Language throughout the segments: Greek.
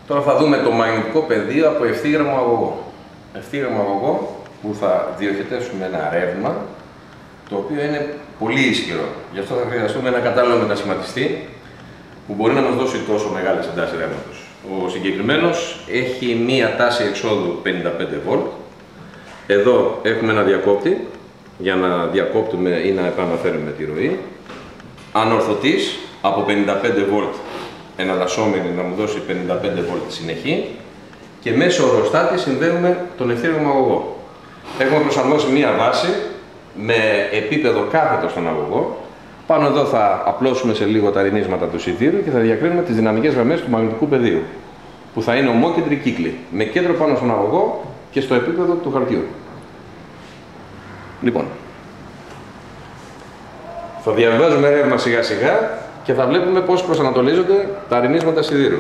Τώρα θα δούμε το μαγνητικό πεδίο από ευθύγραμμο αγωγό. Ευθύγραμμο αγωγό που θα διοχετεύσουμε ένα ρεύμα, το οποίο είναι πολύ ισχυρό. Γι' αυτό θα χρειαστούμε ένα κατάλληλο μετασχηματιστή που μπορεί να μας δώσει τόσο μεγάλες εντάσεις ρεύματος. Ο συγκεκριμένος έχει μία τάση εξόδου 55V. Εδώ έχουμε ένα διακόπτη για να διακόπτουμε ή να επαναφέρουμε τη ροή. Ανορθωτής από 55V εναλλασσόμενη να μου δώσει 55V συνεχή και μέσω οροστάτη συνδέουμε τον ευθύγραμμο αγωγό. Έχουμε προσαρμόσει μία βάση με επίπεδο κάθετο στον αγωγό. Πάνω εδώ θα απλώσουμε σε λίγο τα ρινίσματα του σιτήρου και θα διακρίνουμε τις δυναμικές γραμμές του μαγνητικού πεδίου, που θα είναι ομόκεντροι κύκλοι, με κέντρο πάνω στον αγωγό και στο επίπεδο του χαρτιού. Λοιπόν, θα διαβάζουμε ρεύμα σιγά σιγά και θα βλέπουμε πώς προσανατολίζονται τα ρινίσματα σιδήρου.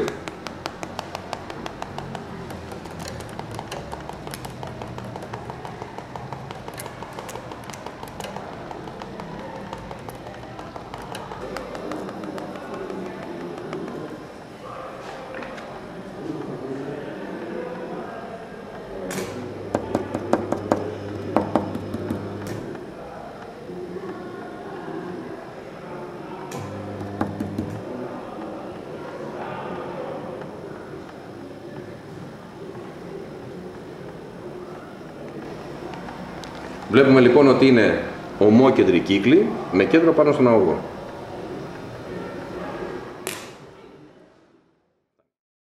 Βλέπουμε λοιπόν ότι είναι ομόκεντροι κύκλοι με κέντρο πάνω στον αγωγό.